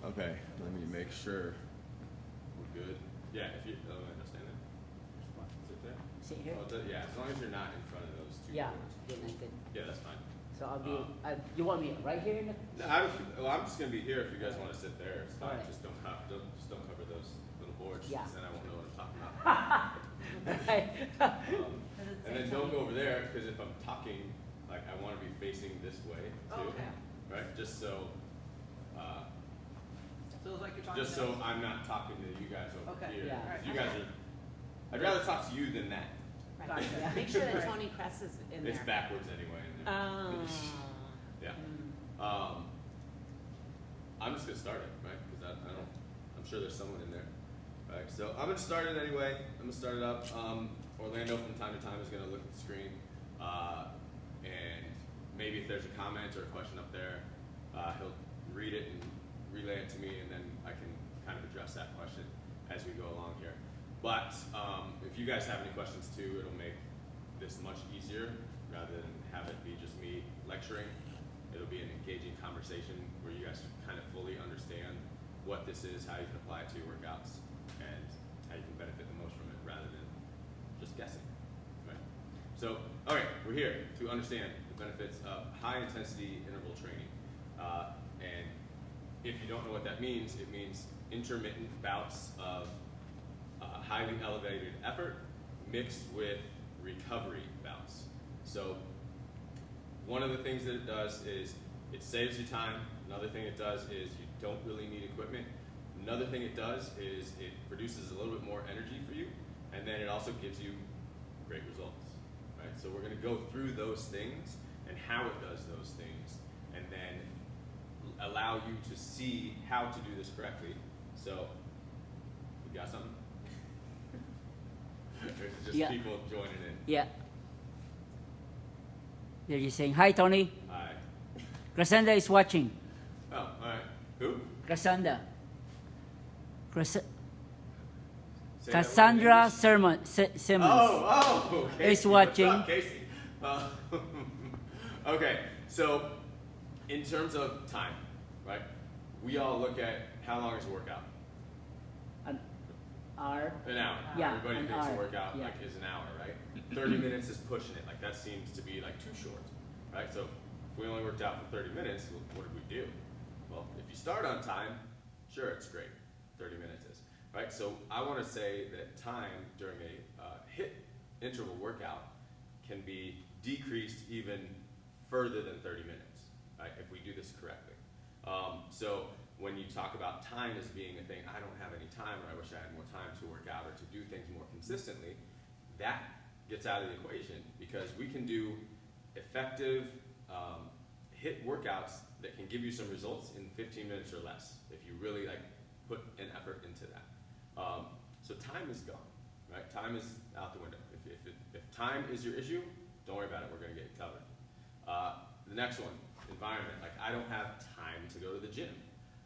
Okay, let me make sure we're good. Yeah, if you stand there. Sit there. Sit here? Yeah, as long as you're not in front of those two Yeah, doors. then I could. Yeah, that's fine. So I'll be. You want me right here? In the No, I'm just gonna be here if you guys want to sit there. It's fine. Right. Just don't cover those little boards. Yeah. Then I won't know what I'm talking about. Right. And then don't go over there because if I'm talking, like I want to be facing this way too, right? Just so. So it's like you're talking. Just so I'm not talking to you guys over here. Yeah. Right. You guys are. I'd rather talk to you than that. Right. Gotcha. Yeah. Make sure that Tony Cress is in there. It's backwards anyway. In there. Yeah. I'm just gonna start it, right? Because I don't. I'm sure there's someone in there. Right. So I'm gonna start it anyway. I'm gonna start it up. Orlando from time to time is gonna look at the screen, and maybe if there's a comment or a question up there, he'll read it and relay it to me, and then I can kind of address that question as we go along here. But if you guys have any questions too, it'll make this much easier rather than have it be just me lecturing. It'll be an engaging conversation where you guys kind of fully understand what this is, how you can apply it to your workouts, and how you can benefit the most from it rather than just guessing. Right? So, all right, we're here to understand the benefits of high-intensity interval training. And if you don't know what that means, it means intermittent bouts of highly elevated effort mixed with recovery bouts. So one of the things that it does is it saves you time. Another thing it does is you don't really need equipment. Another thing it does is it produces a little bit more energy for you, and then it also gives you great results. Right? So we're going to go through those things and how it does those things, and then allow you to see how to do this correctly. So, you got something? There's just people joining in. Yeah. They're just saying, hi, Tony. Hi. Cassandra is watching. Oh, all right. Who? Cassandra. Say Cassandra Simmons. Okay. Is watching. What's up, Casey? Okay, so in terms of time, right? We all look at how long is a workout? An hour. An hour. Yeah, Everybody an thinks hour. a workout Yeah. like is an hour, right? 30 minutes is pushing it. Like that seems to be like too short, right? So if we only worked out for 30 minutes, what did we do? Well, if you start on time, sure, it's great. 30 minutes is, right? So I want to say that time during a HIIT interval workout can be decreased even further than 30 minutes, right? If we do this correctly. So when you talk about time as being a thing, I don't have any time, or I wish I had more time to work out or to do things more consistently, that gets out of the equation because we can do effective HIIT workouts that can give you some results in 15 minutes or less if you really like put an effort into that. So time is gone, right? Time is out the window. If time is your issue, don't worry about it. We're going to get it covered. The next one, environment. Like I don't have time to go to the gym,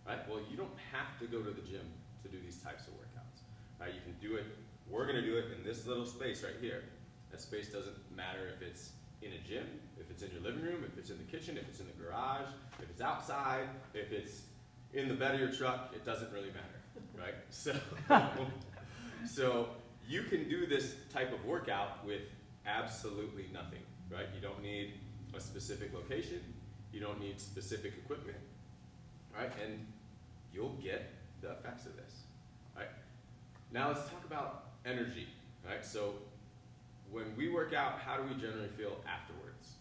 right? Well, you don't have to go to the gym to do these types of workouts, right? You can do it. We're going to do it in this little space right here. That space doesn't matter if it's in a gym, if it's in your living room, if it's in the kitchen, if it's in the garage, if it's outside, if it's in the bed of your truck. It doesn't really matter, right? So you can do this type of workout with absolutely nothing, right? You don't need a specific location. You don't need specific equipment, right? And you'll get the effects of this, right? Now let's talk about energy, right? So when we work out, how do we generally feel afterwards?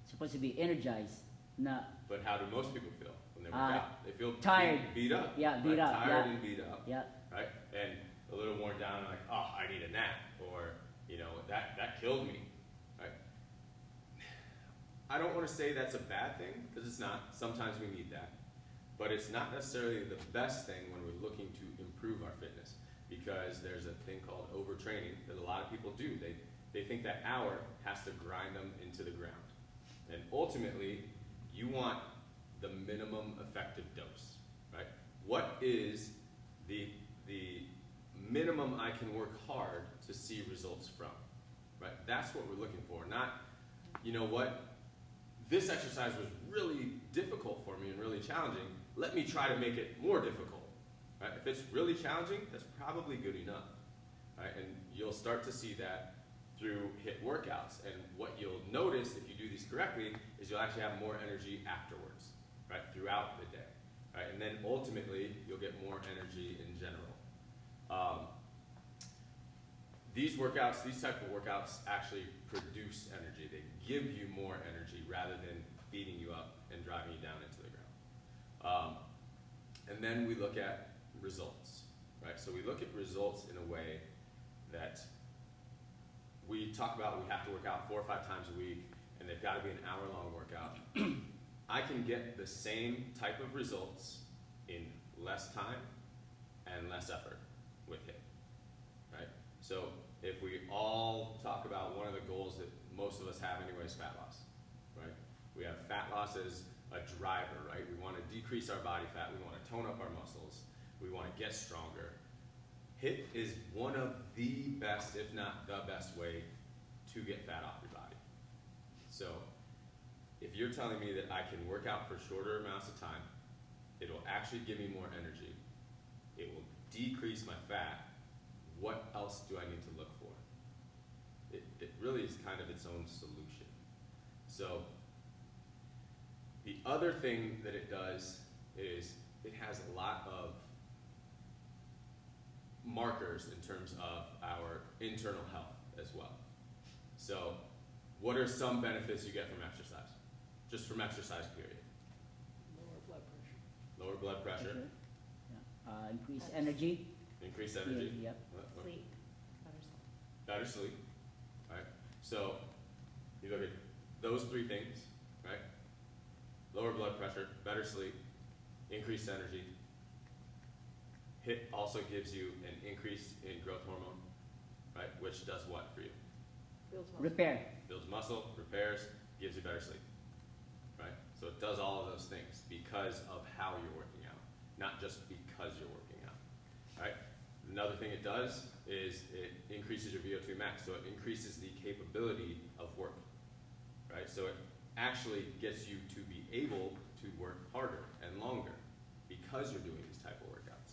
Supposed to be energized, not. But how do most people feel when they work out? They feel tired, beat up. Yeah, beat up. Tired and beat up. Yeah. Right? And a little worn down, like, oh, I need a nap, or that killed me. Right? I don't want to say that's a bad thing because it's not. Sometimes we need that, but it's not necessarily the best thing when we're looking to improve our fitness because there's a thing called overtraining that a lot of people do. They think that hour has to grind them into the ground. And ultimately, you want the minimum effective dose, right? What is the minimum I can work hard to see results from, right? That's what we're looking for. Not, you know what, this exercise was really difficult for me and really challenging. Let me try to make it more difficult. Right? If it's really challenging, that's probably good enough. Right? And you'll start to see that through HIIT workouts. And what you'll notice if you do these correctly is you'll actually have more energy afterwards, right? Throughout the day. Right? And then ultimately, you'll get more energy in general. These workouts, these type of workouts actually produce energy. They give you more energy rather than beating you up and driving you down into the ground. And then we look at results, right? So we look at results in a way that we talk about we have to work out 4 or 5 times a week, and they've got to be an hour-long workout. I can get the same type of results in less time and less effort with HIIT, right? So if we all talk about one of the goals that most of us have anyway is fat loss, right? We have fat loss as a driver, right? We want to decrease our body fat, we want to tone up our muscles, we want to get stronger. HIIT is one of the best, if not the best way to get fat off your body. So if you're telling me that I can work out for shorter amounts of time, it'll actually give me more energy, it will decrease my fat, what else do I need to look for? It really is kind of its own solution. So the other thing that it does is it has a lot of markers in terms of our internal health as well. So what are some benefits you get from exercise? Just from exercise, period. Lower blood pressure. Lower blood pressure. Yeah. Increase energy. Increase energy. Yeah, yep. Sleep. Better sleep. Right? So you look at those 3 things, right? Lower blood pressure, better sleep, increased energy. HIIT also gives you an increase in growth hormone, right? Which does what for you? Builds muscle. Repair. Builds muscle, repairs, gives you better sleep, right? So it does all of those things because of how you're working out, not just because you're working out, right? Another thing it does is it increases your Vo2 max, so it increases the capability of work, right? So it actually gets you to be able to work harder and longer because you're doing these type of workouts.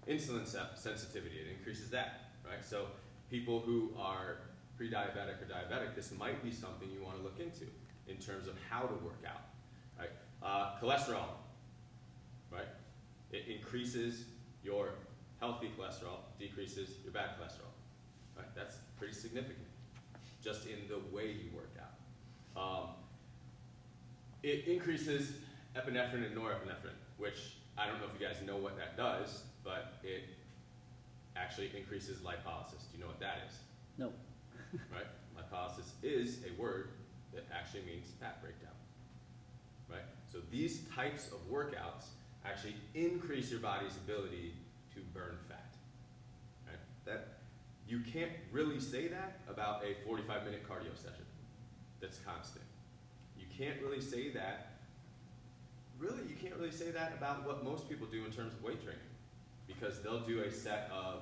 Insulin sensitivity, it increases that, right? So people who are pre-diabetic or diabetic, this might be something you want to look into in terms of how to work out, right? Cholesterol, right? It increases your healthy cholesterol, decreases your bad cholesterol, right? That's pretty significant, just in the way you work out. It increases epinephrine and norepinephrine, which I don't know if you guys know what that does, but it actually increases lipolysis. Do you know what that is? No. Right? Lipolysis is a word that actually means fat breakdown. Right? So these types of workouts actually increase your body's ability to burn fat. Right? That you can't really say that about a 45-minute cardio session that's constant. You can't really say that. Really, you can't really say that about what most people do in terms of weight training, because they'll do a set of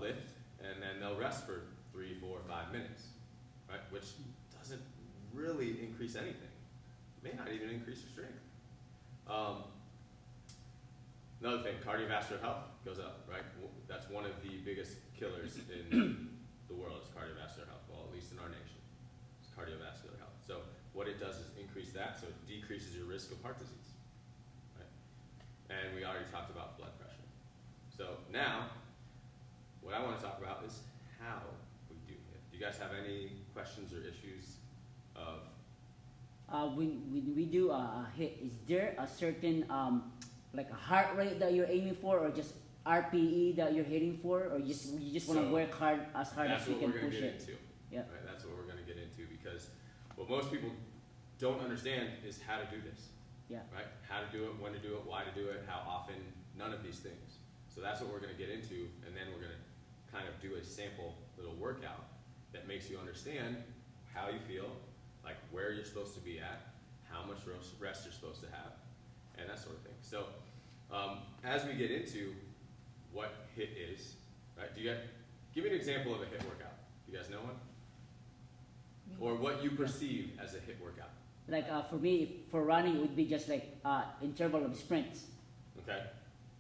lift and then they'll rest for 3, 4, 5 minutes, right? Which doesn't really increase anything. It may not even increase your strength. Another thing, cardiovascular health goes up, right? That's one of the biggest killers in the world is cardiovascular health, well, at least in our nation. It's cardiovascular health. So what it does is increase that, so it decreases your risk of heart disease, right? And we already talked about blood pressure. So now, what I want to talk about is how we do it. Do you guys have any questions or issues of? When we do a HIIT, is there a certain like a heart rate that you're aiming for, or just RPE that you're hitting for, or you just want to work hard as you can push it? Yeah. Right, that's what we're going to get into, because what most people don't understand is how to do this. Yeah. Right? How to do it, when to do it, why to do it, how often, none of these things. So that's what we're going to get into, and then we're going to kind of do a sample little workout that makes you understand how you feel, like where you're supposed to be at, how much rest you're supposed to have, and that sort of thing. So as we get into what HIIT is, right? Give me an example of a HIIT workout. You guys know one? Or what you perceive as a HIIT workout? Like for me, for running, it would be just like interval of sprints. Okay.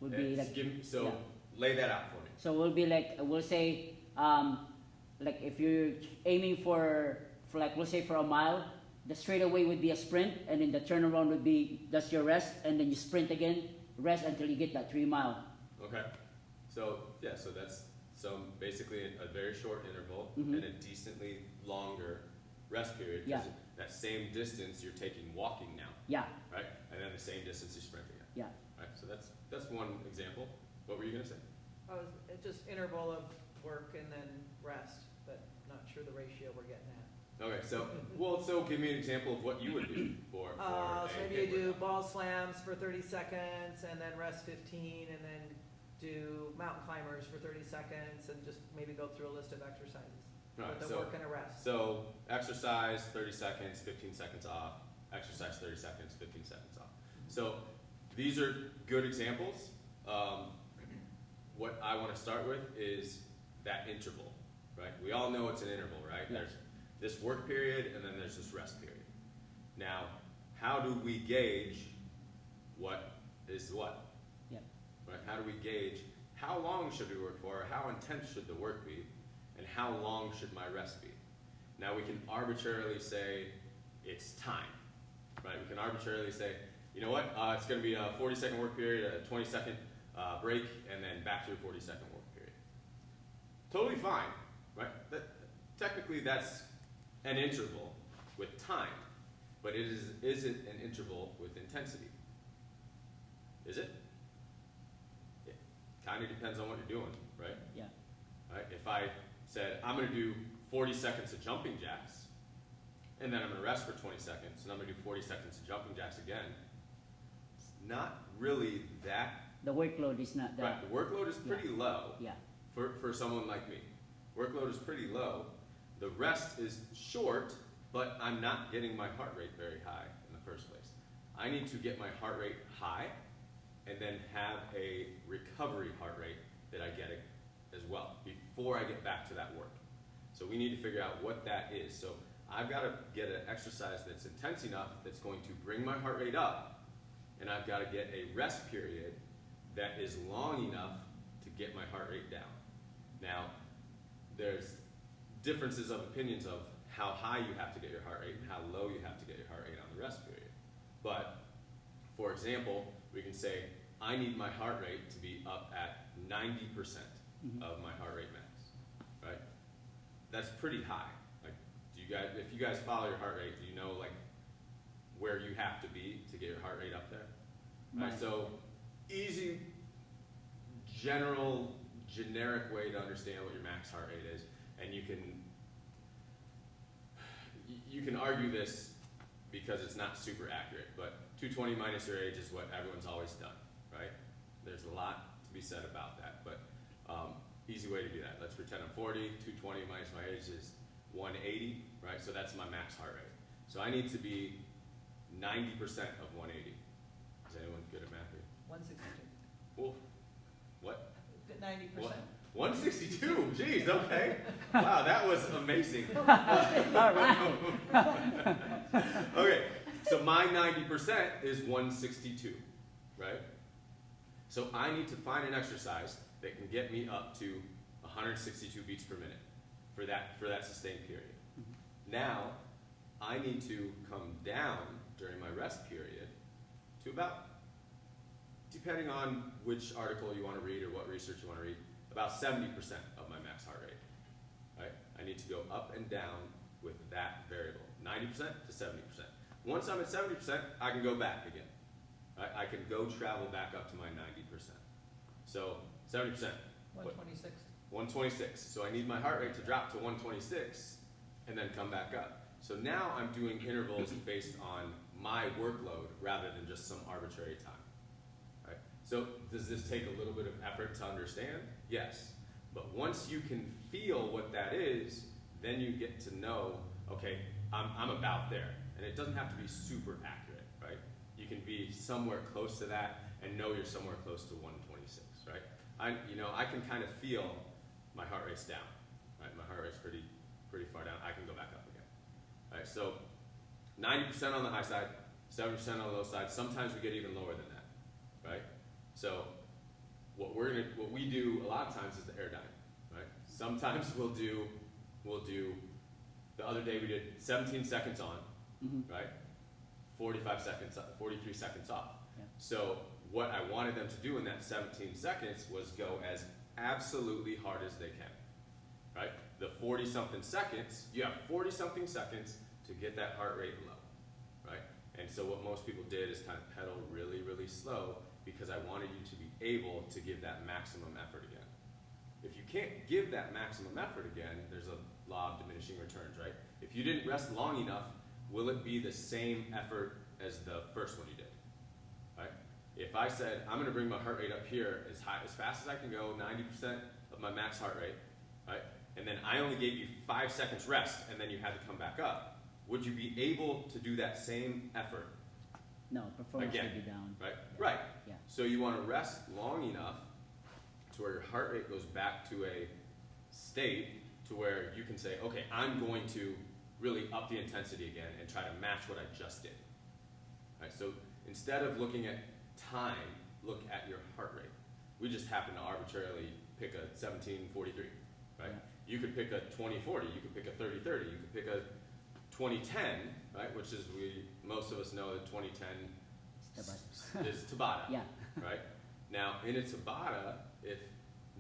Would be like yeah. Lay that out for me. So we'll be like we'll say like if you're aiming for like we'll say for a mile, the straightaway would be a sprint, and then the turnaround would be that's your rest, and then you sprint again, rest until you get that 3 mile. Okay. So yeah, so that's basically a very short interval Mm-hmm. and a decently longer rest period. Yeah. That same distance you're taking walking now. Yeah. Right? And then the same distance you're sprinting at. Yeah. Right? So that's one example. What were you gonna say? It's just interval of work and then rest, but not sure the ratio we're getting at. Okay, so give me an example of what you would do for So maybe you do ball slams for 30 seconds and then rest 15 and then do mountain climbers for 30 seconds and just maybe go through a list of exercises. Right, with a work and a rest. So exercise 30 seconds, 15 seconds off. Exercise 30 seconds, 15 seconds off. So these are good examples. What I want to start with is that interval, right? We all know it's an interval, right? Yeah. There's this work period and then there's this rest period. Now, how do we gauge what is what? Yeah. Right? How do we gauge how long should we work for, or how intense should the work be, and how long should my rest be? Now we can arbitrarily say it's time, right? We can arbitrarily say, you know what, it's going to be a 40-second work period, a 20-second break, and then back to a 40-second work period. Totally fine, right? Technically that's an interval with time, but is it an interval with intensity? Is it? It kind of depends on what you're doing, right? Yeah. Right? If I said, I'm going to do 40 seconds of jumping jacks, and then I'm going to rest for 20 seconds, and I'm going to do 40 seconds of jumping jacks again, it's not really that. The workload is not that. Right, the workload is pretty low Yeah. for someone like me. Workload is pretty low. The rest is short, but I'm not getting my heart rate very high in the first place. I need to get my heart rate high and then have a recovery heart rate that I get as well before I get back to that work. So we need to figure out what that is. So I've got to get an exercise that's intense enough that's going to bring my heart rate up, and I've got to get a rest period that is long enough to get my heart rate down. Now, there's differences of opinions of how high you have to get your heart rate and how low you have to get your heart rate on the rest period. But, for example, we can say, I need my heart rate to be up at 90% of my heart rate max, right? That's pretty high. Like, if you guys follow your heart rate, do you know like where you have to be to get your heart rate up there? Right? So, easy, generic way to understand what your max heart rate is, and you can argue this because it's not super accurate, but 220 minus your age is what everyone's always done, right? There's a lot to be said about that, but easy way to do that. Let's pretend I'm 40, 220 minus my age is 180, right? So that's my max heart rate. So I need to be 90% of 180. Is anyone good at math here? 162. Well, what? 90%. What? 162, geez, okay. Wow, that was amazing. All right. Okay, so my 90% is 162, right? So I need to find an exercise that can get me up to 162 beats per minute for that sustained period. Now, I need to come down during my rest period to about, depending on which article you want to read or what research you want to read, about 70% of my max heart rate, right? I need to go up and down with that variable, 90% to 70%. Once I'm at 70%, I can go back again. Right? I can go travel back up to my 90%. So 70%. 126. 126. So I need my heart rate to drop to 126 and then come back up. So now I'm doing intervals based on my workload rather than just some arbitrary time. Right? So does this take a little bit of effort to understand? Yes. But once you can feel what that is, then you get to know, okay, I'm about there. And it doesn't have to be super accurate, right? You can be somewhere close to that and know you're somewhere close to 126, right? I can kind of feel my heart rate's down, right? My heart rate's pretty far down. I can go back up again, right? So 90% on the high side, 70% on the low side. Sometimes we get even lower than that, right? So what we do a lot of times is the airdyne, right? Sometimes we'll do the other day we did 17 seconds on, right? 45 seconds, 43 seconds off. Yeah. So what I wanted them to do in that 17 seconds was go as absolutely hard as they can, right? The 40-something seconds, you have 40-something seconds to get that heart rate low, right? And so what most people did is kind of pedal really, really slow because I wanted you to be able to give that maximum effort again. If you can't give that maximum effort again, there's a law of diminishing returns, right? If you didn't rest long enough, will it be the same effort as the first one you did, right? If I said, I'm gonna bring my heart rate up here as fast as I can go, 90% of my max heart rate, right? And then I only gave you 5 seconds rest and then you had to come back up, would you be able to do that same effort? No, performance Again, will be down. right? Yeah. Right. Yeah. So you want to rest long enough to where your heart rate goes back to a state to where you can say, okay, I'm going to really up the intensity again and try to match what I just did. Right? So instead of looking at time, look at your heart rate. We just happen to arbitrarily pick a 1743, right? Yeah. You could pick a 2040, you could pick a 3030, you could pick a 2010, right? Which is, most of us know that 2010 is Tabata, Yeah. right? Now, in a Tabata, if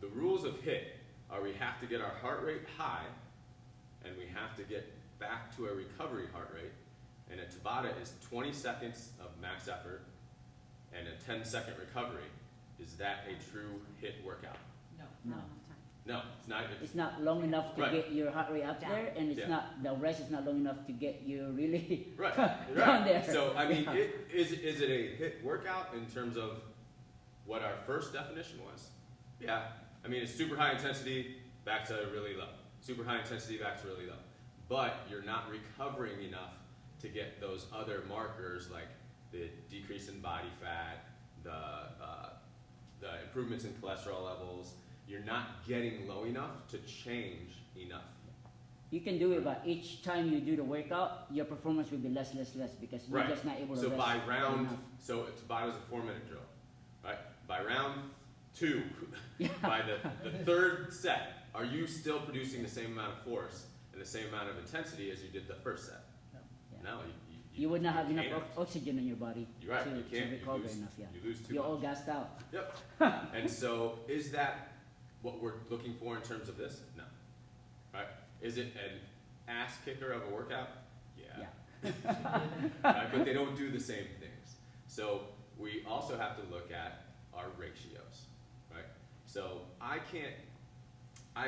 the rules of HIIT are we have to get our heart rate high and we have to get back to a recovery heart rate, and a Tabata is 20 seconds of max effort and a 10-second recovery, is that a true HIIT workout? No, No. not enough time. No, it's not. It's not long enough to Right. get your heart rate up Down. there, and it's Yeah. not, the rest is not long enough to get you really Right, down right. there. So, I mean, Yeah. is it a HIIT workout in terms of what our first definition was? Yeah. I mean, it's super high intensity, back to really low. Super high intensity, back to really low. But you're not recovering enough to get those other markers like the decrease in body fat, the improvements in cholesterol levels. You're not getting low enough to change enough. You can do it, but each time you do the workout, your performance will be less because you're Right. just not able to So rest by round, enough. so Tabata is a 4-minute drill, right? By round 2, Yeah. by the third set, are you still producing the same amount of force and the same amount of intensity as you did the first set? Yeah. No, You would not have enough can't. oxygen in your body You're right, to, you can't. to recover you lose, enough. Yeah. You lose too You're much. all gassed out. Yep. And so, is that what we're looking for in terms of this? No. Right? Is it an ass kicker of a workout? Yeah. Right? But they don't do the same things. So we also have to look at our ratios. Right? So I've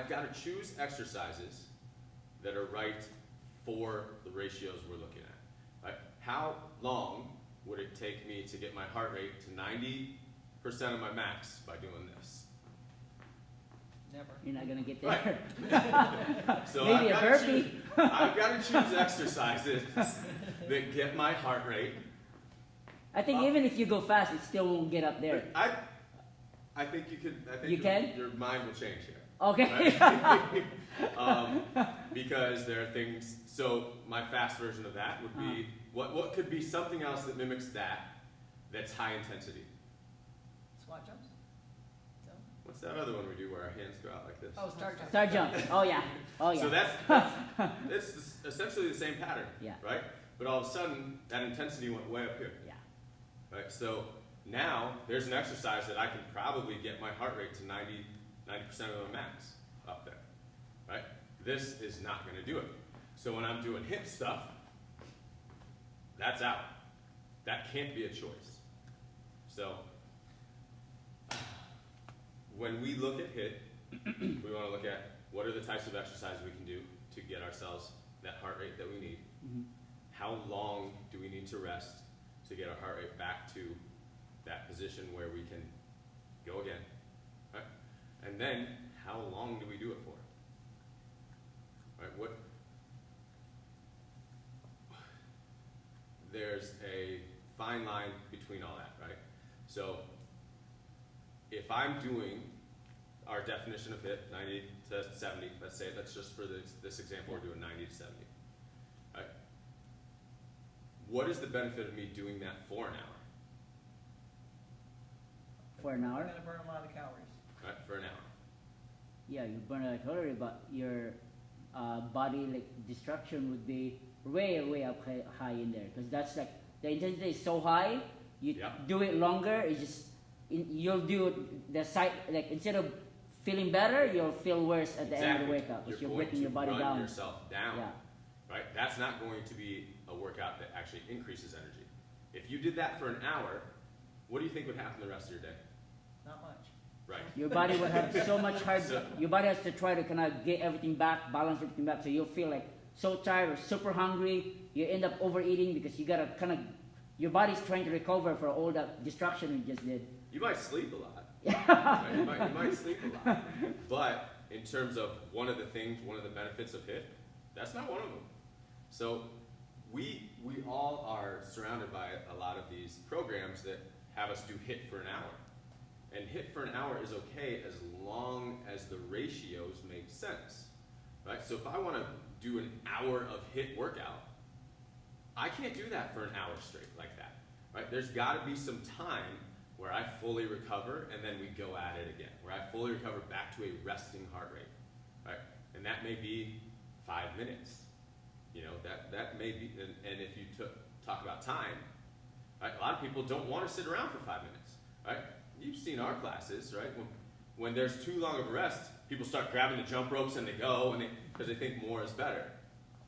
got to choose exercises that are right for the ratios we're looking at. Right? How long would it take me to get my heart rate to 90% of my max by doing this? Never. You're not gonna get there. Right. So Maybe a gotta burpee. I've got to choose exercises that get my heart rate. I think even if you go fast, it still won't get up there. I think you could. I think You can? your mind will change here. Okay. Right? Because there are things. So my fast version of that would be what could be something else that mimics that's high intensity. Squat jumps? No? What's that other one we do where our hands go out like this? Oh, star jump. Star jump. Oh yeah. Oh yeah. So it's essentially the same pattern, Yeah. right? But all of a sudden, that intensity went way up here. Yeah. Right? So now there's an exercise that I can probably get my heart rate to 90% of the max up there. Right? This is not going to do it. So when I'm doing HIIT stuff, that's out. That can't be a choice. So when we look at HIIT, we want to look at what are the types of exercises we can do to get ourselves that heart rate that we need. Mhm. How long do we need to rest to get our heart rate back to that position where we can go again? Right? And then, how long do we do it for? Right? There's a fine line between all that, right? So, if I'm doing our definition of HIIT, 90 to 70, let's just for this example, we're doing 90 to 70. Right? what is the benefit of me doing that for an hour? For an hour? You're gonna burn a lot of calories. Right, for an hour. Yeah, you burn a lot of calories, but your body like destruction would be way up high in there, because that's like the intensity is so high. You do it longer. It's just you'll do the side like instead of feeling better, you'll feel worse at the end of the workout because you're breaking your body down. Yourself down. Yeah. Right. That's not going to be a workout that actually increases energy. If you did that for an hour, what do you think would happen the rest of your day? Not much. Right. Your body would have so much hard. Your body has to try to kind of get everything back, balance everything back. So you'll feel like so tired or super hungry. You end up overeating because you gotta kind of your body's trying to recover for all that destruction you just did. You might sleep a lot. Right? You might sleep a lot. But in terms of one of the benefits of HIIT, that's not one of them. So we all are surrounded by a lot of these programs that have us do HIIT for an hour. And HIIT for an hour is okay as long as the ratios make sense. Right? So if I want to do an hour of HIIT workout, I can't do that for an hour straight like that. Right? There's got to be some time where I fully recover and then we go at it again, where I fully recover back to a resting heart rate. Right? And that may be 5 minutes. You know, that may be, and if you talk about time, right, a lot of people don't want to sit around for 5 minutes. Right? You've seen our classes, right? When there's too long of a rest, people start grabbing the jump ropes and they go, because they think more is better,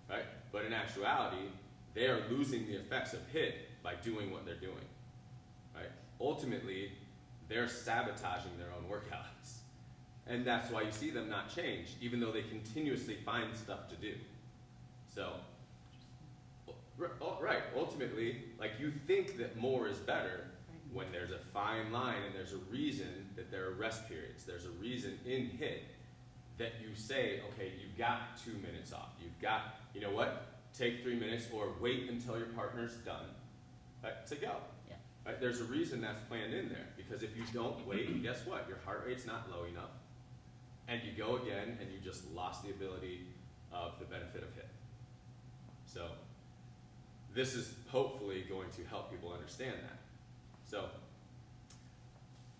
right? But in actuality, they are losing the effects of HIIT by doing what they're doing, right? Ultimately, they're sabotaging their own workouts. And that's why you see them not change, even though they continuously find stuff to do. So, right, ultimately, like you think that more is better, when there's a fine line and there's a reason that there are rest periods. There's a reason in HIIT that you say, okay, you've got 2 minutes off. You've got, you know what, take 3 minutes or wait until your partner's done to go. Yeah. Right? There's a reason that's planned in there, because if you don't wait, guess what? Your heart rate's not low enough. And you go again and you just lost the ability of the benefit of HIIT. So this is hopefully going to help people understand that. So,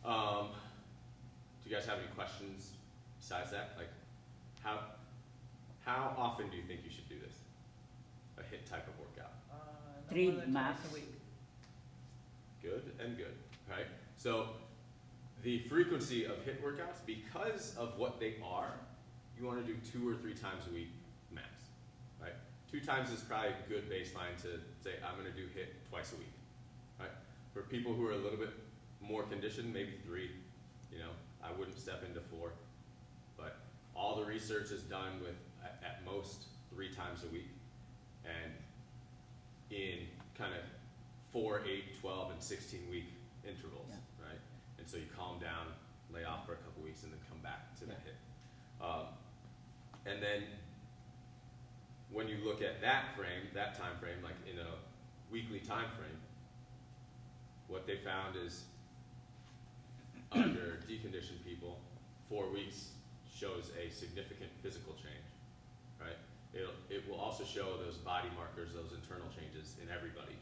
do you guys have any questions besides that? Like, how often do you think you should do this? A HIIT type of workout? No 3 more than max. twice a week. Good and good, right? So, the frequency of HIIT workouts, because of what they are, you want to do 2 or 3 times a week max, right? 2 times is probably a good baseline to say, I'm going to do HIIT twice a week, right? For people who are a little bit more conditioned, maybe 3. You know, I wouldn't step into 4. But all the research is done with, at most, 3 times a week. And in kind of 4, 8, 12, and 16-week intervals, right? And so you calm down, lay off for a couple weeks, and then come back to the HIIT. And then when you look at that time frame, like in a weekly time frame, what they found is under deconditioned people, 4 weeks shows a significant physical change, right? It will also show those body markers, those internal changes in everybody.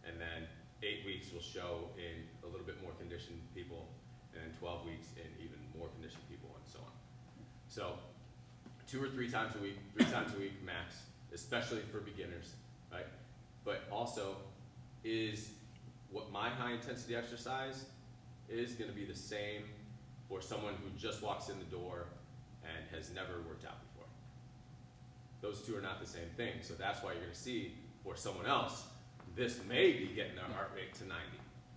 And then 8 weeks will show in a little bit more conditioned people, and then 12 weeks in even more conditioned people, and so on. So 2 or 3 times a week, 3 times a week max, especially for beginners, right? But also is what my high intensity exercise is going to be the same for someone who just walks in the door and has never worked out before. Those two are not the same thing. So that's why you're going to see for someone else, this may be getting their heart rate to 90,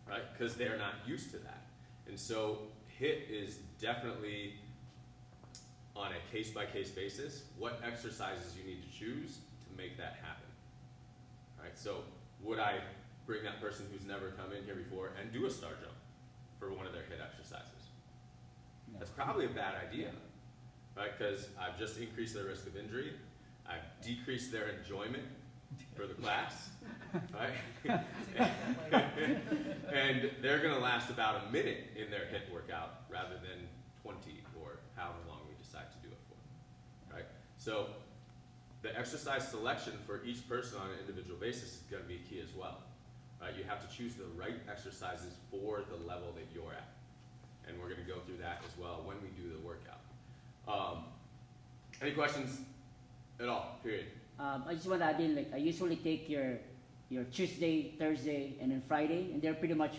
right? Because they're not used to that. And so HIIT is definitely on a case-by-case basis what exercises you need to choose to make that happen. All right, so would I bring that person who's never come in here before and do a star jump for one of their HIIT exercises? No. That's probably a bad idea, right? Because I've just increased their risk of injury. I've decreased their enjoyment for the class, right? And they're going to last about a minute in their HIIT workout rather than 20 or however long we decide to do it for, right? So the exercise selection for each person on an individual basis is going to be key as well. Right? You have to choose the right exercises for the level that you're at. And we're going to go through that as well when we do the workout. Any questions at all, period? I just want to add in, like, I usually take your Tuesday, Thursday, and then Friday, and they're pretty much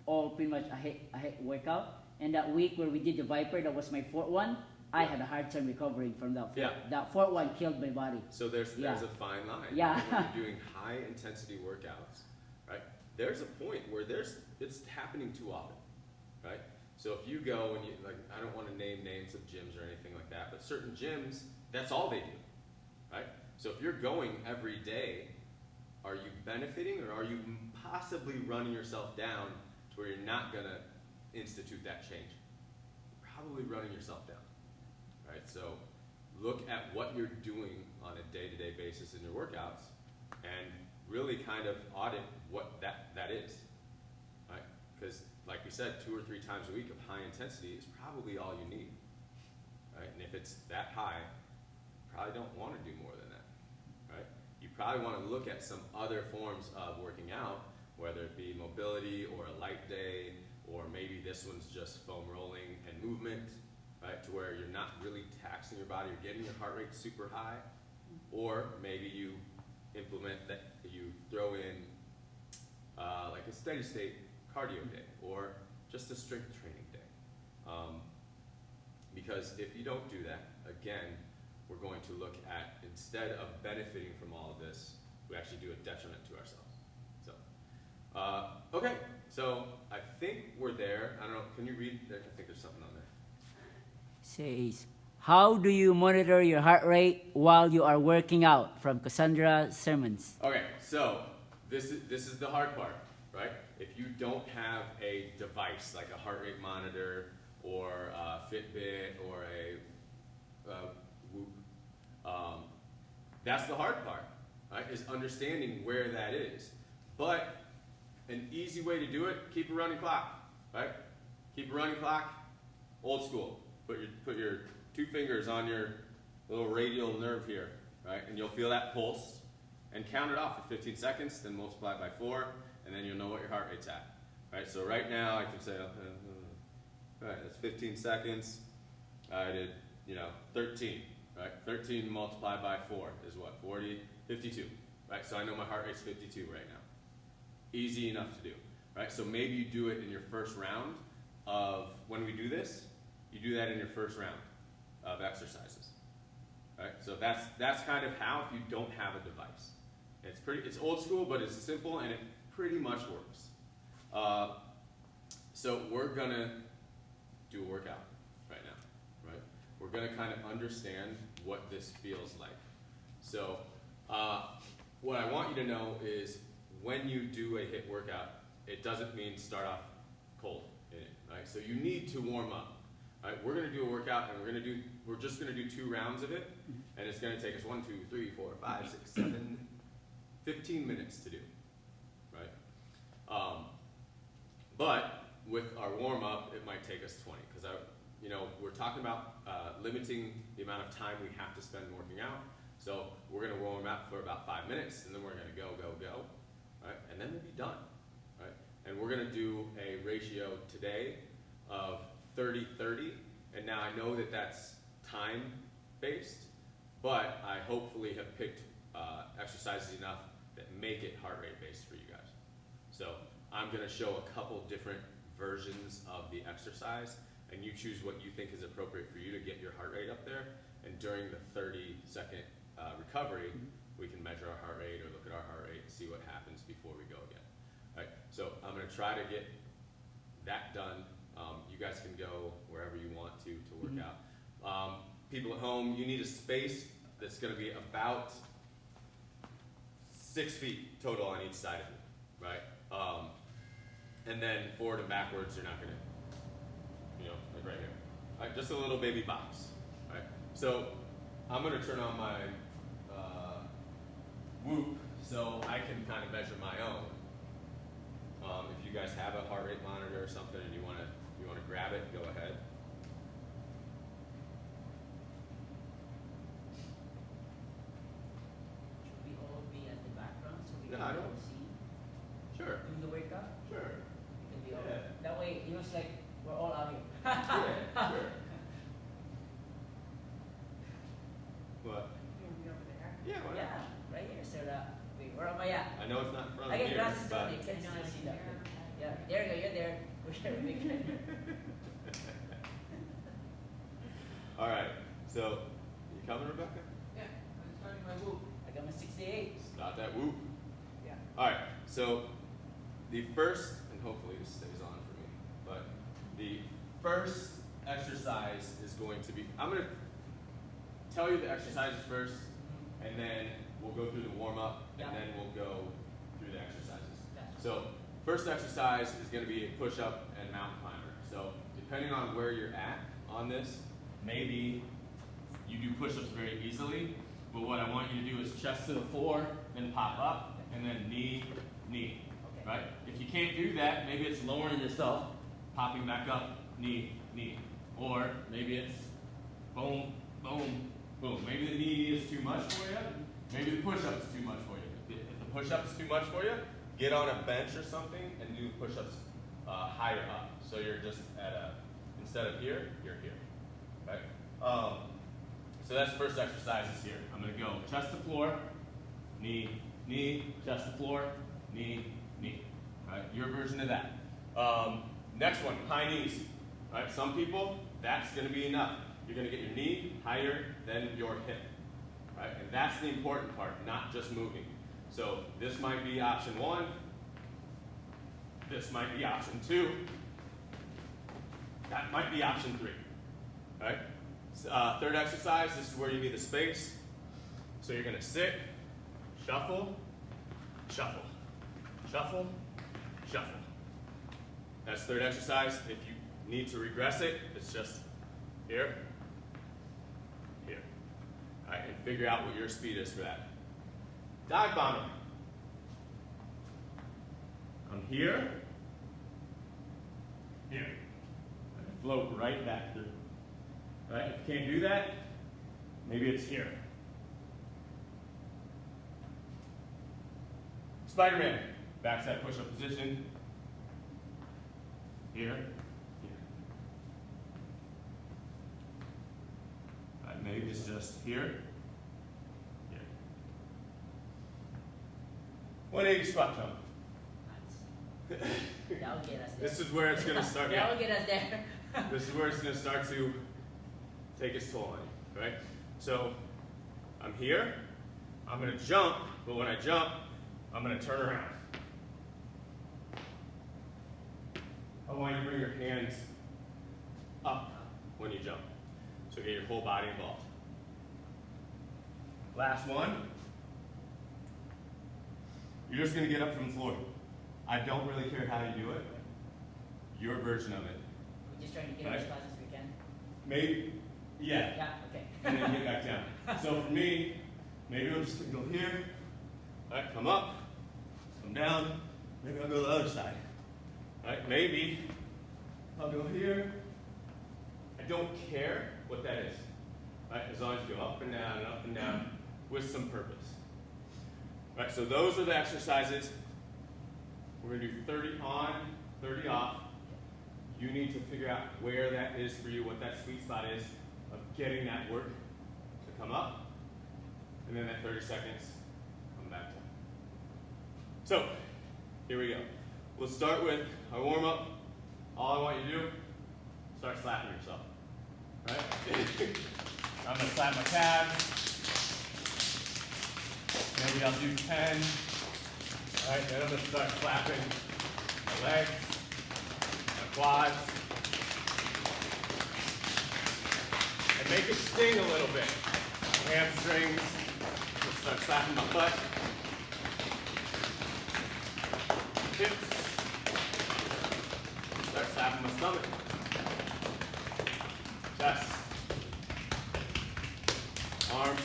all a HIIT workout. And that week where we did the Viper, that was my fourth one, I had a hard time recovering from that. That fourth one killed my body. So there's a fine line. Yeah. When you're doing high intensity workouts, right? There's a point where it's happening too often, right? So if you go and I don't want to name names of gyms or anything like that, but certain gyms, that's all they do, right? So if you're going every day, are you benefiting, or are you possibly running yourself down to where you're not going to institute that change? Probably running yourself down, right? So look at what you're doing on a day-to-day basis in your workouts and really kind of audit what that is, right? Because like we said, 2 or 3 times a week of high intensity is probably all you need, right? And if it's that high, you probably don't want to do more than that, right? You probably want to look at some other forms of working out, whether it be mobility or a light day, or maybe this one's just foam rolling and movement, right? To where you're not really taxing your body, you're getting your heart rate super high, or maybe you implement that, you throw in like a steady state cardio day, or just a strength training day. Because if you don't do that, again, we're going to look at, instead of benefiting from all of this, we actually do a detriment to ourselves. So, okay, so I think we're there. I don't know, can you read? I think there's something on there. Says, how do you monitor your heart rate while you are working out? From Cassandra Sermons. Okay, so this is the hard part, right? If you don't have a device like a heart rate monitor or a Fitbit or a Whoop, that's the hard part, right? Is understanding where that is. But an easy way to do it, keep a running clock, right? Keep a running clock, old school. Put your 2 fingers on your little radial nerve here, right? And you'll feel that pulse, and count it off for 15 seconds, then multiply it by 4, and then you'll know what your heart rate's at, right? So right now I can say, right, that's 15 seconds. I did, 13, right? 13 multiplied by 4 is what? 40, 52, right? So I know my heart rate's 52 right now. Easy enough to do, right? So maybe you do it in your first round of, when we do this, you do that in your first round of exercises, right? So that's kind of how, if you don't have a device. It's old school, but it's simple, and it pretty much works. So we're gonna do a workout right now, right? We're gonna kind of understand what this feels like. So what I want you to know is, when you do a HIIT workout, it doesn't mean start off cold in it, right? So you need to warm up, right? We're gonna do a workout, and we're just gonna do 2 rounds of it, and it's gonna take us 1, 2, 3, 4, 5, 6, 7, 15 minutes to do, right? But with our warm up, it might take us 20, because we're talking about limiting the amount of time we have to spend working out. So we're gonna warm up for about 5 minutes, and then we're gonna go, right? And then we'll be done, right? And we're gonna do a ratio today of 30-30, and now I know that that's time-based, but I hopefully have picked exercises enough that make it heart rate-based for you guys. So I'm gonna show a couple different versions of the exercise, and you choose what you think is appropriate for you to get your heart rate up there, and during the 30-second recovery, we can measure our heart rate or look at our heart rate and see what happens before we go again. All right, so I'm gonna try to get that done. You guys can go wherever you want to work out. People at home, you need a space that's gonna be about 6 feet total on each side of you, right? And then forward and backwards, you're not gonna, like right here. All right, just a little baby box, right? So I'm gonna turn on my Whoop, so I can kind of measure my own. If you guys have a heart rate monitor or something and you wanna grab it, go ahead. All right, so you coming, Rebecca? Yeah, I'm starting my whoop. I got my 68. Start that whoop. Yeah. All right, so the first, and hopefully this stays on for me, but the first exercise is going to be, I'm going to tell you the exercises first, and then we'll go through the warm-up, and then we'll go through the exercises. So first exercise is going to be a push-up and mountain climber. So depending on where you're at on this, maybe you do push-ups very easily, but what I want you to do is chest to the floor, then pop up, and then knee, knee, right? If you can't do that, maybe it's lowering yourself, popping back up, knee, knee. Or maybe it's boom, boom, boom. Maybe the knee is too much for you. Maybe the push-up is too much for you. If the push-up is too much for you, get on a bench or something and do push-ups higher up. So you're just at a, instead of here, you're here, right? So that's the first exercise is here. I'm gonna go chest to floor, knee, knee, chest to floor, knee, knee, right? Your version of that. Next one, high knees, right? Some people, that's gonna be enough. You're gonna get your knee higher than your hip, right? And that's the important part, not just moving. So this might be option 1. This might be option 2. That might be option 3, right? Third exercise, this is where you need the space. So you're gonna sit, shuffle, shuffle, shuffle, shuffle. That's third exercise. If you need to regress it, it's just here, here. All right, and figure out what your speed is for that. Dive bomber. I'm here, here. I can float right back through. All right, if you can't do that, maybe it's here. Spider-Man, backside push-up position. Here, here. All right, maybe it's just here, here. 180 squat jump. That'll get us there. This is where it's going to start. That'll get us there. This is where it's going to start to take its toll on you, right? So I'm here, I'm going to jump, but when I jump, I'm going to turn around. I want you to bring your hands up when you jump. So get your whole body involved. Last one. You're just going to get up from the floor. I don't really care how you do it. Your version of it. We're just trying to get as fast as we can. Maybe, yeah. Yeah, okay. And then get back down. So for me, maybe I'll just go here. All right, come up, come down. Maybe I'll go to the other side. All right, maybe I'll go here. I don't care what that is. All right, as long as you go up and down with some purpose. All right, so those are the exercises. We're gonna do 30 on, 30 off. You need to figure out where that is for you, what that sweet spot is of getting that work to come up, and then that 30 seconds, come back down. So, here we go. We'll start with our warm-up. All I want you to do, start slapping yourself. Right? I'm gonna slap my calves. Maybe I'll do 10. All right, then I'm gonna start slapping my legs, my quads. And make it sting a little bit. Hamstrings. I'll start slapping my butt. Hips. Start slapping my stomach. Chest. Arms.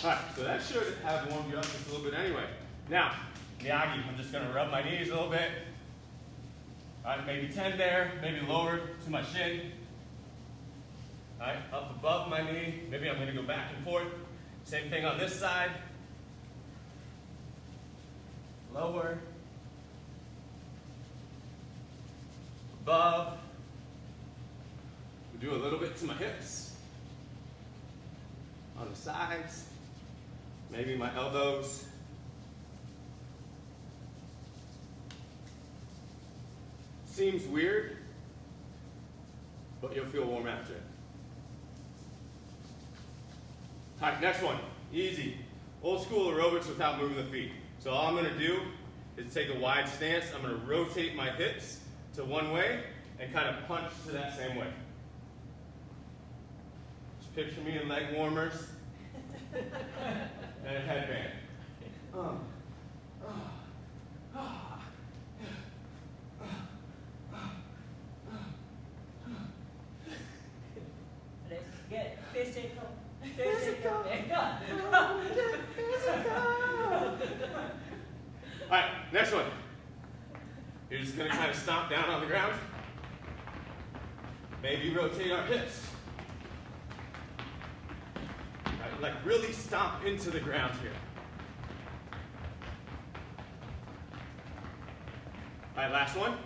Alright, so that should have warmed you up just a little bit anyway. Now, Miyagi, I'm just going to rub my knees a little bit. Alright, maybe 10 there, maybe lower to my shin. Alright, up above my knee. Maybe I'm going to go back and forth. Same thing on this side. Lower. Above. We'll do a little bit to my hips. On the sides. Maybe my elbows seems weird, but you'll feel warm after it. All right, next one, easy. Old school aerobics without moving the feet. So all I'm gonna do is take a wide stance. I'm gonna rotate my hips to one way and kind of punch to that same way. Just picture me in leg warmers and a headband. Let's get physical. Physical. All right, next one. You're just gonna kind of stomp down on the ground. Maybe rotate our hips. Right, like really stomp into the ground here. All right, last one.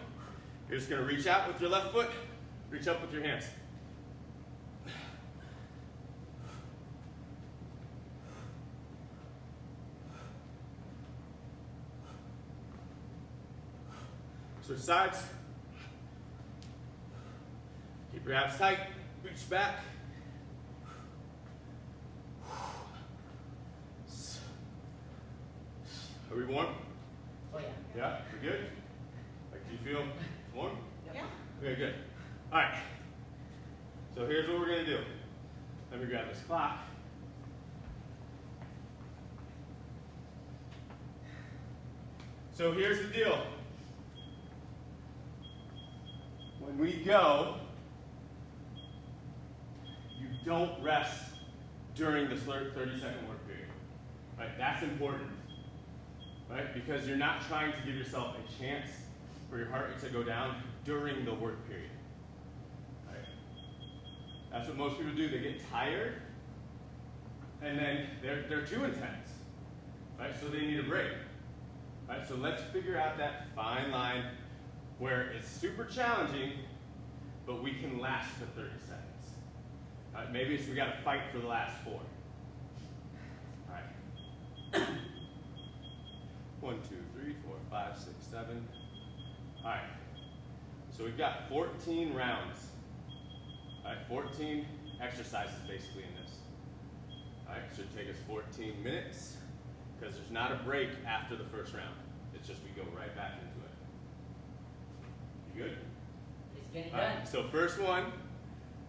You're just gonna reach out with your left foot, reach up with your hands. Switch sides. Keep your abs tight. Reach back. Are we warm? Oh yeah. Yeah? We good? Like, do you feel warm? Yeah. Okay, good. All right. So here's what we're gonna do. Let me grab this clock. So here's the deal. When we go, you don't rest during the 30-second work period. Right? That's important. Right? Because you're not trying to give yourself a chance for your heart rate to go down during the work period. Right? That's what most people do. They get tired, and then they're too intense. Right? So they need a break. Right? So let's figure out that fine line where it's super challenging, but we can last for 30 seconds. All right, maybe it's we got to fight for the last 4. All right. 1, 2, 3, 4, 5, 6, 7. All right. So we've got 14 rounds. All right, 14 exercises basically in this. All right, should take us 14 minutes because there's not a break after the first round. It's just we go right back into it. You good? It's getting All done. right, so first one,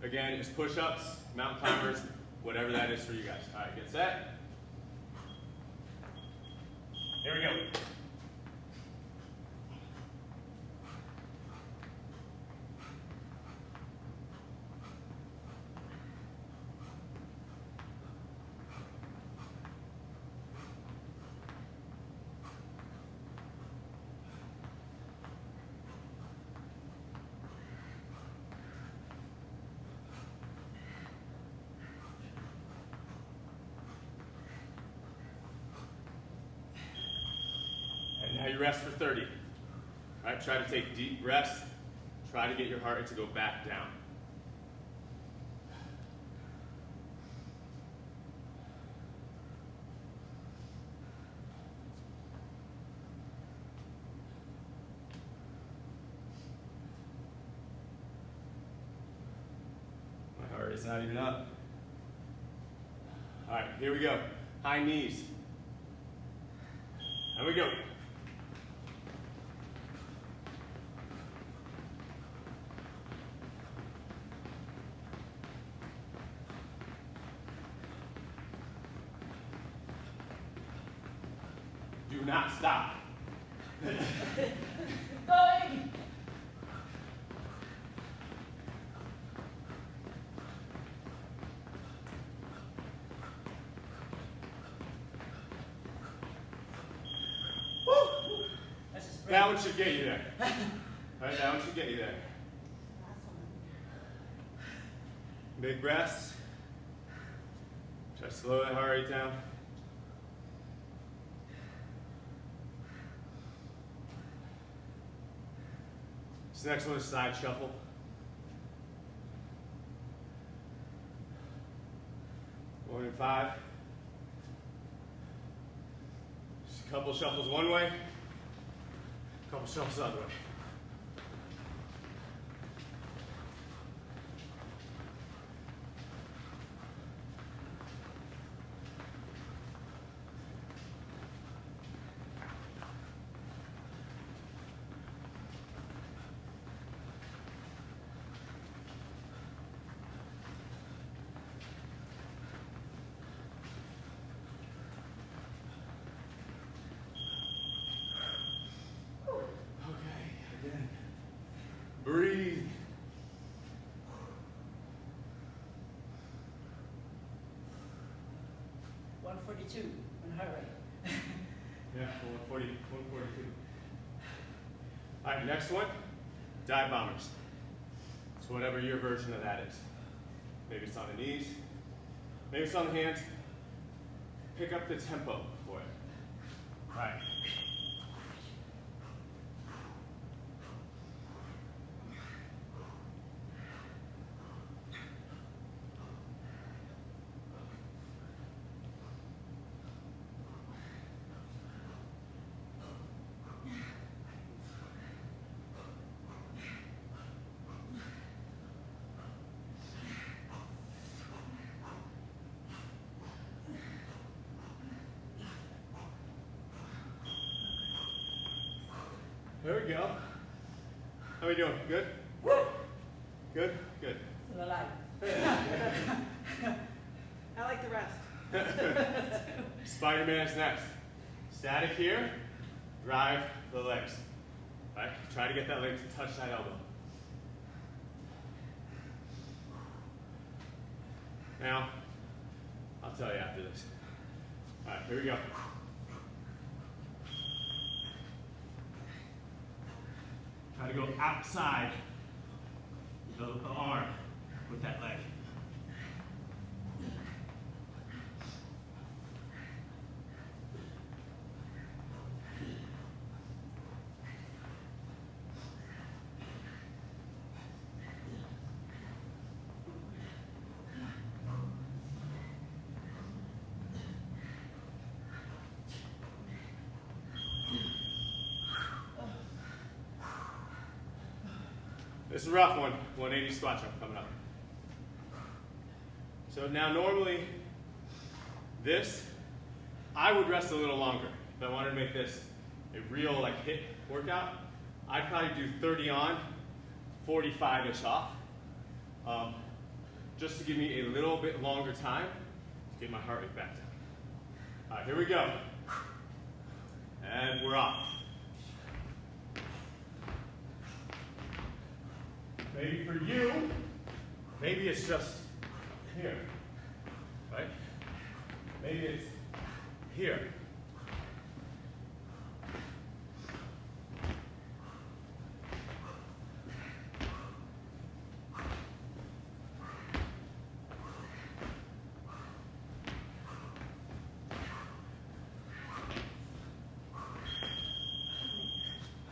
again, is push-ups, mountain climbers, whatever that is for you guys. All right, get set. Here we go. Now you rest for 30. All right, try to take deep breaths. Try to get your heart rate to go back down. My heart rate's not even up. All right, here we go. High knees. Here we go. Do not stop. Going. That's a sprint. That one should get you there. All right, that one should get you there. Big breaths. Try to slow that heart rate down. This next one is side shuffle. One and 5. Just a couple shuffles one way, a couple shuffles the other way. 142 on heart rate. Yeah, 140, 142. All right, next one, dive bombers. So whatever your version of that is. Maybe it's on the knees, maybe it's on the hands. Pick up the tempo for it. All right. There we go. How are we doing? Good? Good? Good. Still alive. I like the rest. Spider-Man's next. Static here, drive the legs. All right? Try to get that leg to touch that elbow. Now, I'll tell you after this. All right, here we go. Try to go outside the arm with that leg. This is a rough one, 180 squat jump coming up. So now normally, this, I would rest a little longer. If I wanted to make this a real like HIIT workout, I'd probably do 30 on, 45-ish off, just to give me a little bit longer time to get my heart rate back down. All right, here we go. And we're off. Maybe for you, maybe it's just here, right? Maybe it's here.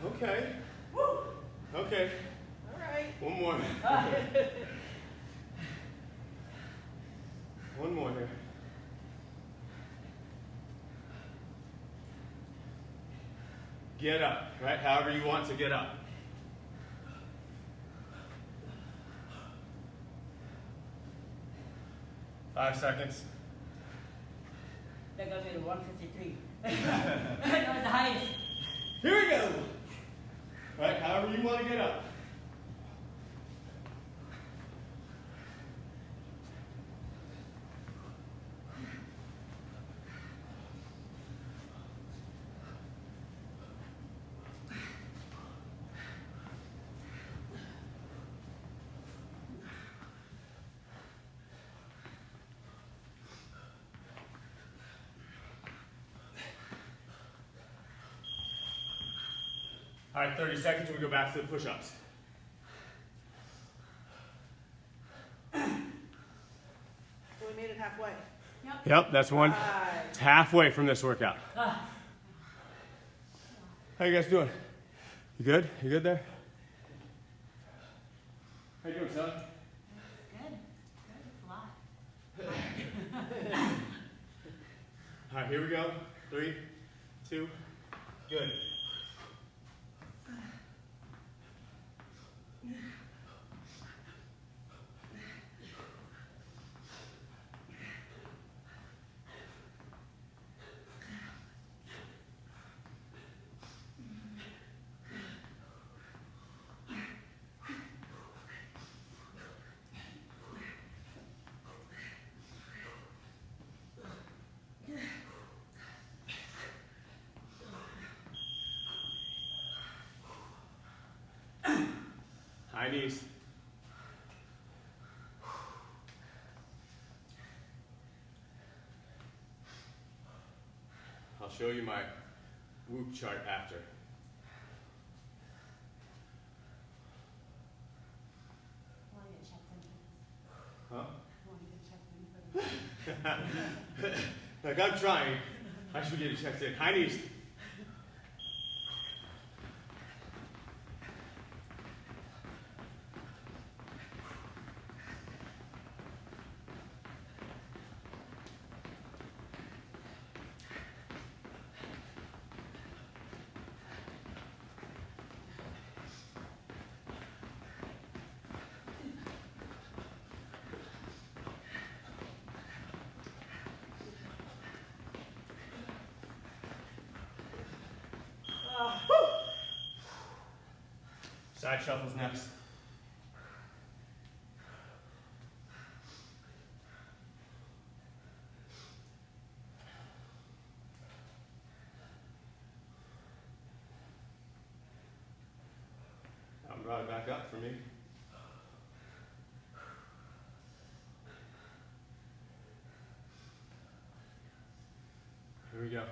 Okay. Okay. One more. One more here. Get up, right? However you want to get up. Five seconds. That got me to 153. That was the highest. Here we go. Right, however you want to get up. All right, 30 seconds and we go back to the push-ups. So we made it halfway. Yep, that's one. Right. It's halfway from this workout. How you guys doing? You good? You good there? How you doing, son? Good. Good. It's a lot. All right, here we go. 3, 2, good. High knees. show you my whoop chart after. Want to get checked in for this? Huh? Want to get checked in for this? Like, I'm trying. I should get it checked in. High knees. Side shuffles next. I'm brought it back up for me. Here we go.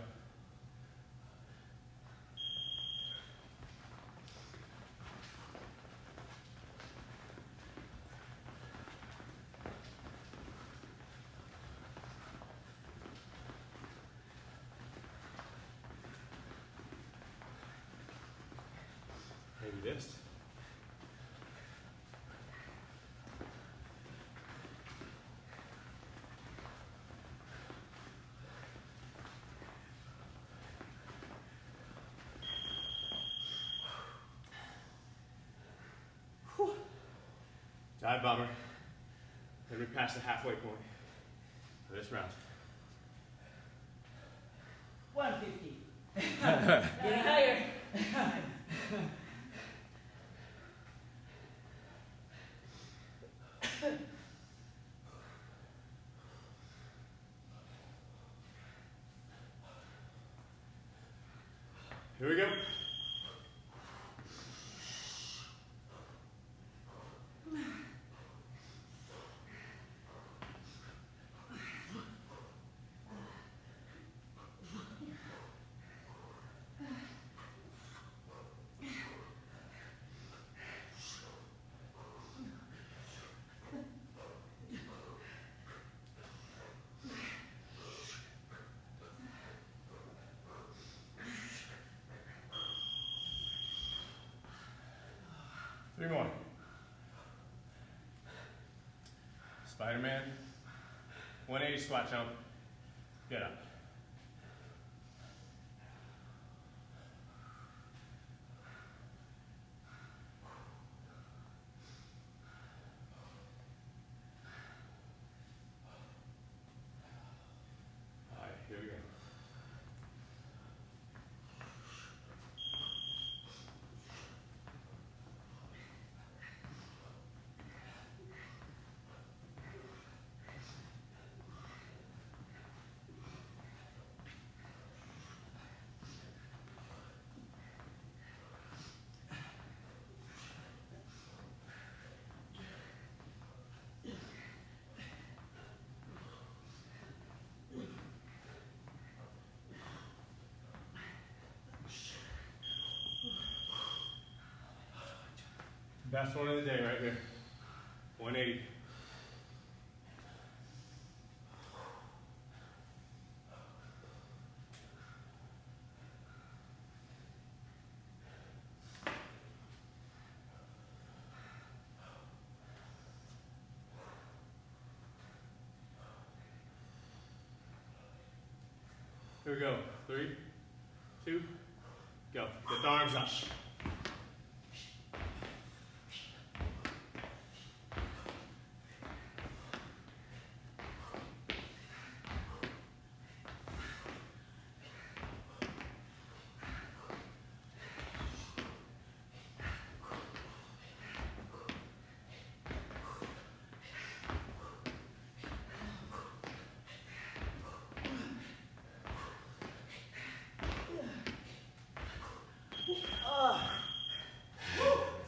Maybe this. Dive bomber. Then we pass the halfway point for this round. 150. Getting higher. Here we go. Three more. Spider-Man. 180 squat jump. Get up. All right, here we go. Best one of the day right here. 180. Here we go. 3, 2, go. Get the arms up.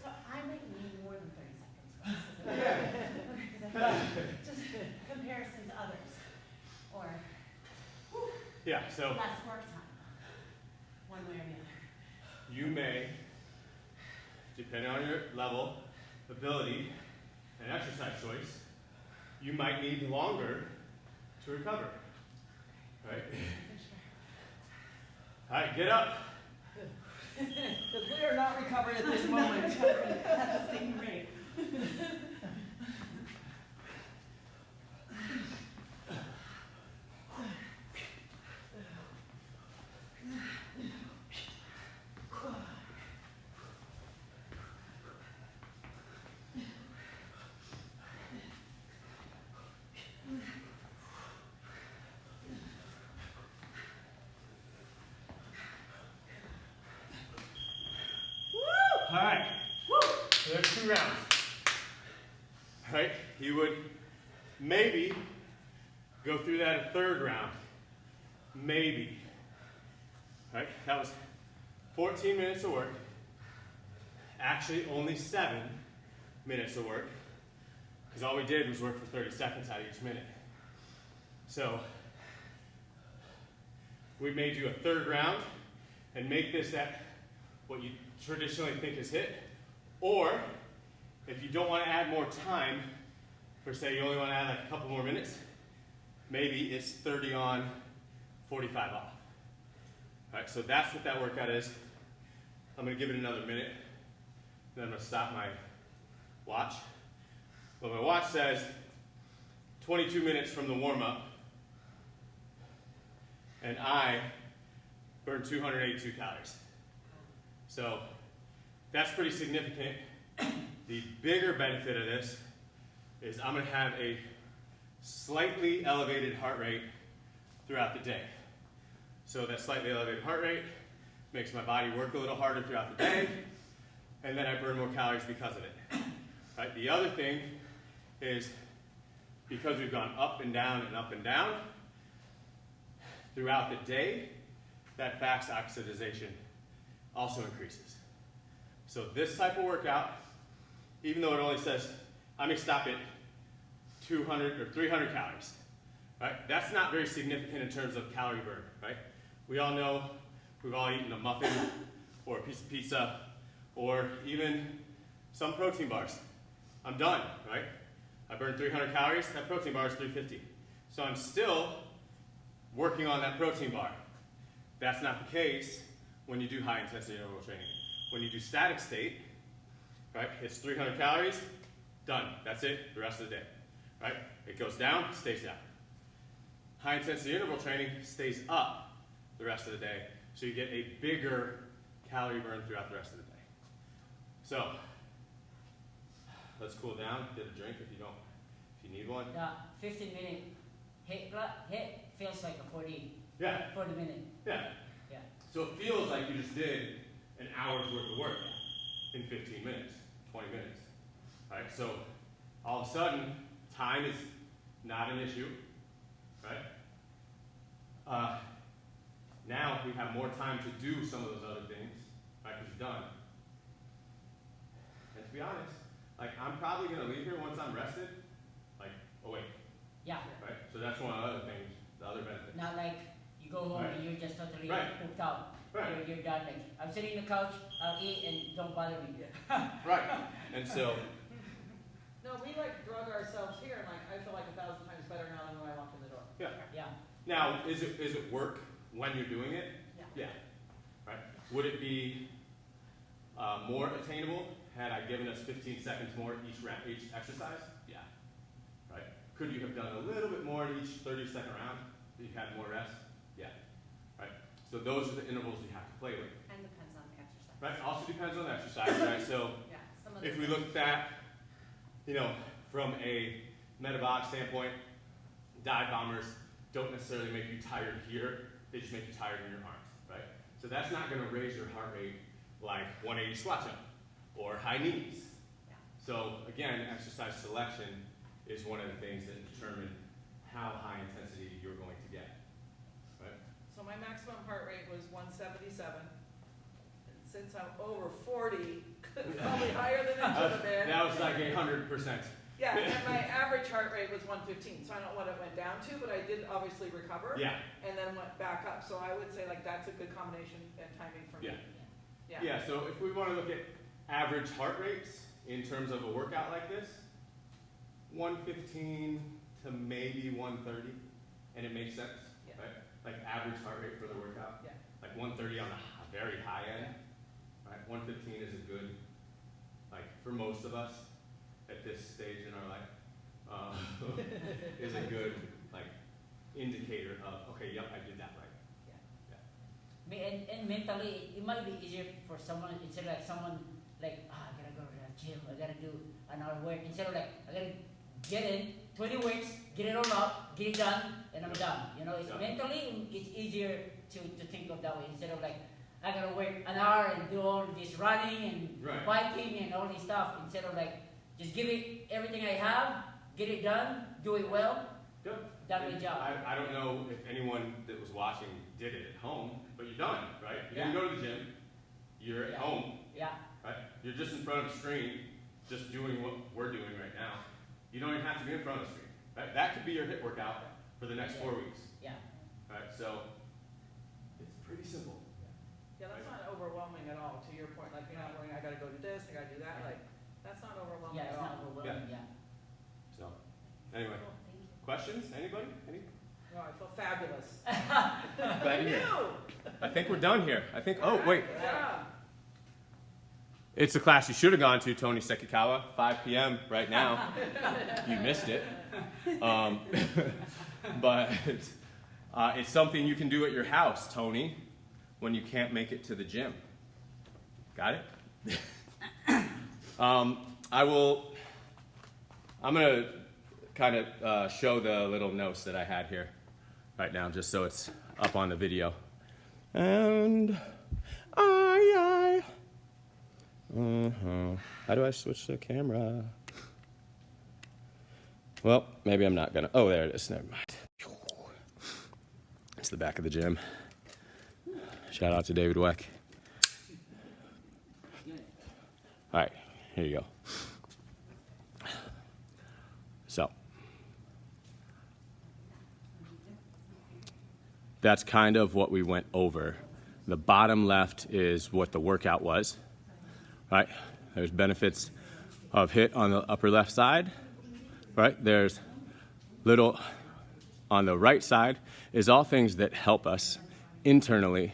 So I might need more than 30 seconds for this. Because I feel like just comparison to others. Or Yeah, so less work time. depending on your level, ability, and exercise choice, you might need longer to recover. Right? All right, get up. Because we are not recovering at this moment. At the same rate. All right, so there's 2 rounds. All right, you would maybe go through that a 3rd round. Maybe. All right, that was 14 minutes of work. Actually, only 7 minutes of work, because all we did was work for 30 seconds out of each minute. So we may do a 3rd round and make this at what you traditionally think is HIIT, or if you don't want to add more time, per se, you only want to add like a couple more minutes, maybe it's 30 on, 45 off. All right, so that's what that workout is. I'm going to give it another minute, then I'm going to stop my watch. Well, my watch says 22 minutes from the warm-up, and I burned 282 calories. So that's pretty significant. The bigger benefit of this is I'm going to have a slightly elevated heart rate throughout the day. So that slightly elevated heart rate makes my body work a little harder throughout the day, and then I burn more calories because of it. Right? The other thing is, because we've gone up and down throughout the day, that fast oxidation also increases. So this type of workout, even though it only says I may stop at 200 or 300 calories, right? That's not very significant in terms of calorie burn, right? We all know we've all eaten a muffin or a piece of pizza or even some protein bars. I'm done, right? I burned 300 calories, that protein bar is 350. So I'm still working on that protein bar. That's not the case when you do high intensity interval training. When you do static state, right, it's 300 calories, done. That's it, the rest of the day, right? It goes down, stays down. High intensity interval training stays up the rest of the day, so you get a bigger calorie burn throughout the rest of the day. So, let's cool down, get a drink if you need one. The 15-minute HIIT feels like a 40 minute. Yeah. Yeah. So it feels like you just did an hour's worth of work in 15 minutes, 20 minutes. Right? So all of a sudden, time is not an issue. Right? Now we have more time to do some of those other things, right? Because you're done. And to be honest, like I'm probably gonna leave here once I'm rested, like awake. Yeah. Right? So that's one of the other things, the other benefits. Not like you go home Right. and you're just totally Right. pooped out. Right. You're done. Like, I'm sitting in the couch, I'll eat and don't bother me. Right. And so No, we like drug ourselves here, and like I feel like 1,000 times better now than when I walked in the door. Yeah. now, is it work when you're doing it? Yeah. Right. Would it be more attainable had I given us 15 seconds more each exercise? Yeah. Right. Could you have done a little bit more each 30-second round so you had more rest? Yeah. Right. So those are the intervals you have to play with. And depends on the exercise. Right. Also depends on the exercise. Right. So Yeah, some of if the- we look at that, from a metabolic standpoint, dive bombers don't necessarily make you tired here, they just make you tired in your arms, right? So that's not going to raise your heart rate like 180 squat jump or high knees. Yeah. So again, exercise selection is one of the things that determine how high intensity you're going to get, right? So my maximum heart rate was 177. And since I'm over 40, probably higher than it should have been. That was like 100%. Yeah, and my average heart rate was 115, so I don't know what it went down to, but I did obviously recover. Yeah. And then went back up, so I would say like that's a good combination and timing for me. Yeah. Yeah, so if we want to look at average heart rates in terms of a workout like this, 115 to maybe 130, and it makes sense, right? Like average heart rate for the workout, like 130 on the very high end, right? 115 is a good, like for most of us at this stage in our life, is a good like indicator of, okay, yep, I did that right. And mentally, it might be easier for someone, instead of like someone like, I gotta go to the gym, I gotta do an hour work, instead of like, I gotta get in, 20 weights, get it all up, get it done, and I'm done. You know, it's mentally, it's easier to think of that way, instead of like, I gotta work an hour and do all this running and biking and all this stuff, instead of like, just give it everything I have, get it done, do it well. That's my job. I don't know if anyone that was watching did it at home, but you're done, right? You didn't go to the gym. You're at home. Right? You're just in front of a screen, just doing what we're doing right now. You don't even have to be in front of the screen. Right? That could be your HIIT workout for the next 4 weeks. Right? So it's pretty simple. Yeah, that's not overwhelming at all. To your point, like you're not worrying, I gotta go to this, I gotta do that. Like that's not overwhelming at all. It's not overwhelming. So anyway. Questions? Anybody? No, I feel fabulous. Glad you're here. I think we're done here. I think, oh, wait. It's a class you should have gone to, Tony Sekikawa, 5 p.m. right now. You missed it. But it's something you can do at your house, Tony, when you can't make it to the gym. Got it? I'm going to kind of show the little notes that I had here right now, just so it's up on the video. And how do I switch the camera? Well, maybe I'm not gonna. Oh, there it is. Never mind. It's the back of the gym. Shout out to David Weck. All right, here you go. So that's kind of what we went over. The bottom left is what the workout was, right? There's benefits of HIIT on the upper left side, right? There's little on the right side is all things that help us internally.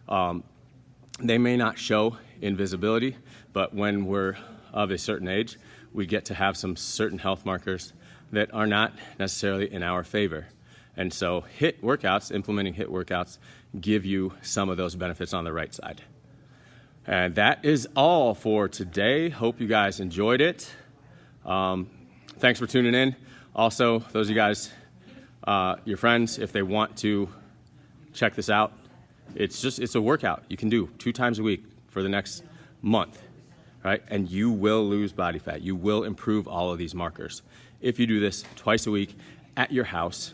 They may not show in visibility, but when we're of a certain age, we get to have some certain health markers that are not necessarily in our favor. And so HIIT workouts, implementing HIIT workouts, give you some of those benefits on the right side. And that is all for today. Hope you guys enjoyed it. Thanks for tuning in. Also, those of you guys, your friends, if they want to check this out, it's a workout you can do 2 times a week for the next month, right? And you will lose body fat. You will improve all of these markers if you do this twice a week at your house.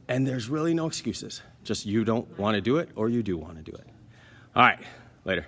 And there's really no excuses. Just you don't want to do it or you do want to do it. All right, later.